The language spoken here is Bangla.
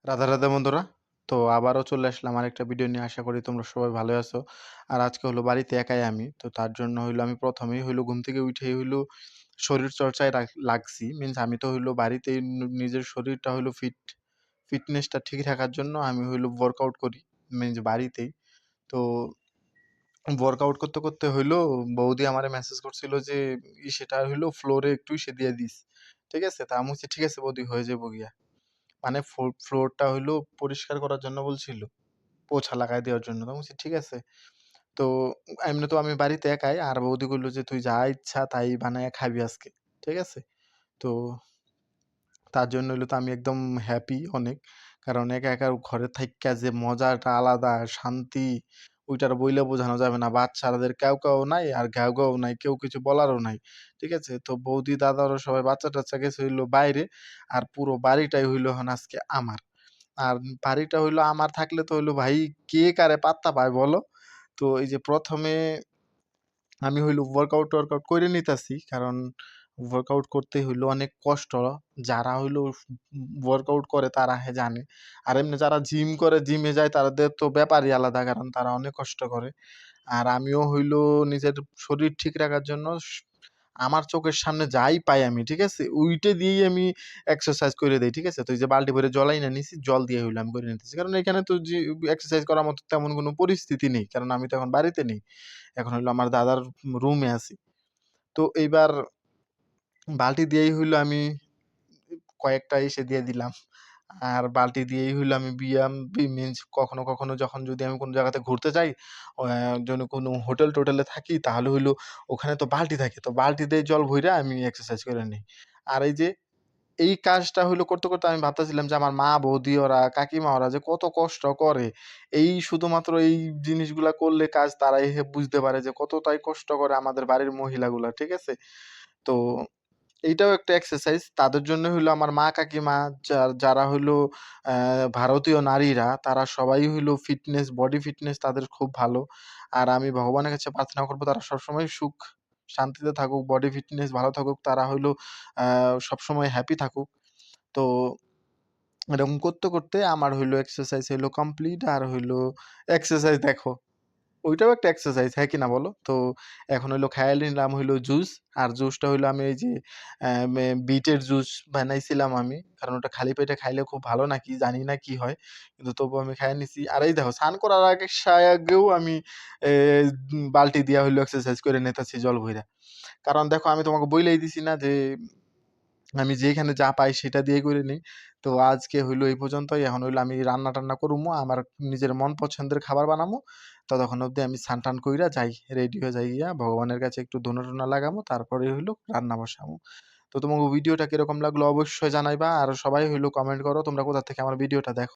রাধে, রাধে বন্ধুরা। তো আবারও চলে আসলাম আরেকটা ভিডিও নিয়ে। আশা করি তোমরা সবাই ভালো আছো। আর আজকে হলো বাড়িতে একাই আমি। তো তার জন্য হইলো আমি ১ম এই হইলো ঘুম থেকে উঠেই হইলো শরীরচর্চায় লাগছি। মিনস আমি তো হইলো বাড়িতেই নিজের শরীরটা হইলো ফিটনেসটা ঠিক রাখার জন্য আমি হইলো ওয়ার্কআউট করি। মিনস বাড়িতেই। তো ওয়ার্কআউট করতে হইলো বৌদি আমারে মেসেজ করছিল যে সেটা হইলো ফ্লোরে একটু ইসে দিয়ে দিস। ঠিক আছে? তা আমি বলছি, "ঠিক আছে বৌদি, হয়ে যাবো গিয়া।" মানে ফ্লোরটা হইলো পরিষ্কার করার জন্য বলছিল। পোছা লাগায় দেওয়ার জন্য। তো আমি বলছি, "ঠিক আছে।" তো এমনি তো আমি বাড়িতে একাই। আর বৌদি কইলো যে, "তুই যা ইচ্ছা তাই বানায়া খাবি আজকে।" ঠিক আছে? তো তার জন্য হইলো তো আমি একদম হ্যাপি অনেক। কারণ একা ঘরে থাইক্কা যে মজাটা আলাদা, শান্তি, ওইটার বইলে বোঝানো যাবে না। বাচ্চাদের ক্যাও নাই আর ঘ্যাও নাই। কেউ কিছু বলারও নাই। ঠিক আছে? তো বৌদি, দাদারা সবাই বাচ্চা-টাচ্চা গেছে হইলো বাইরে। আর পুরো বাড়িটাই হইলো এখন আজকে আমার। আর বাড়িটা হইলো আমার থাকলে তো হইলো ভাই কে কারে পাত্তা পায় বলো? তো এই যে ১ম এ আমি হইলো ওয়ার্কআউট কইরে নিতাছি। কারণ ওয়ার্কআউট করতে হইলো অনেক কষ্ট। যারা হইলো ওয়ার্কআউট করে তারা জানে। আর এমনি যারা জিম করে, জিমে যায় তাদের তো ব্যাপারই আলাদা। কারণ তারা অনেক কষ্ট করে। আর আমিও হইলো নিজের শরীর ঠিক রাখার জন্য আমার চোখের সামনে যাই পাই আমি, ঠিক আছে? ওইটা দিয়েই আমি এক্সারসাইজ কইরে দেই, ঠিক আছে? তো এই যে বাল্টি ভরে জল আইনা নিছি, জল দিয়ে হইলো আমি কইরে নিতেছি। কারণ এখানে তো এক্সারসাইজ করার মতো তেমন কোনো পরিস্থিতি নেই। কারণ আমি তো এখন বাড়িতে নেই। এখন হইলো আমার দাদার রুমে আছি। তো এইবার বাল্টি দিয়েই হইলো আমি কয়েকটা ইসে দিয়ে দিলাম। আর বাল্টি দিয়েই হইলো আমি ব্যায়াম মিনস কখনো যখন যদি আমি কোনো জায়গাতে ঘুরতে যাই, যেন কোনো হোটেল-টোটেলে থাকি তাহলে হইলো ওখানে তো বাল্টি থাকে। তো বাল্টি দিয়ে জল ভইরা আমি এক্সারসাইজ করে নেই। আর এই যে এই কাজটা হইলো করতে আমি ভাবতেছিলাম যে আমার মা, বৌদি ওরা, কাকিমা ওরা যে কত কষ্ট করে। এই শুধুমাত্র এই জিনিসগুলা করলে কাজ তারাই বুঝতে পারে যে কতটাই কষ্ট করে আমাদের বাড়ির মহিলাগুলা। ঠিক আছে? তো এইটাও একটা এক্সারসাইজ। তাদের জন্য হইলো আমার মা, কাকিমা, যারা হইলো ভারতীয় নারীরা তারা সবাই হইলো বডি ফিটনেস তাদের খুব ভালো। আর আমি ভগবানের কাছে প্রার্থনা করব তারা সবসময় শান্তিতে থাকুক, বডি ফিটনেস ভালো থাকুক। তারা হইলো আ সবসময় হ্যাপি থাকুক। তো এরকম করতে আমার হইলো এক্সারসাইজ হইলো কমপ্লিট। আর হইলো এক্সারসাইজ দেখো, ওইটাও একটা এক্সারসাইজ, হ্যাঁ কিনা বলো? তো এখন হইলো খাইয়া নিলাম হইলো জুস। আর জুসটা হইলো আমি এই যে বিটের জুস বানাইছিলাম আমি। কারণ ওটা খালি পেটে খাইলে খুব ভালো নাকি জানি না কি হয়। কিন্তু তবুও আমি খাইয়া নিছি। আর এই দেখো স্নান করার আগেও আমি এ বাল্টি দিয়া হইলো এক্সারসাইজ করে নিতেছি জল ভইরা। কারণ দেখো আমি তোমাকে বইলাই দিছি না যে আমি যেখানে যা পাই সেটা দিয়ে করে নেই। তো আজকে হইলো এই পর্যন্তই। এখন হইলো আমি রান্না-টান্না করুমু। আমার নিজের মন পছন্দের খাবার বানামু। ততক্ষণ অব্দি আমি স্নান-টান কইরা যাই, রেডি হয়ে যাই গিয়া ভগবানের কাছে একটু ধুনা-টুনা লাগামু। তারপরে হইলো রান্না বসামু। তো তোমাকে ভিডিওটা কিরকম লাগলো অবশ্যই জানাইবা। আর সবাই হইলো কমেন্ট করো তোমরা কোথা থেকে আমার ভিডিওটা দেখো।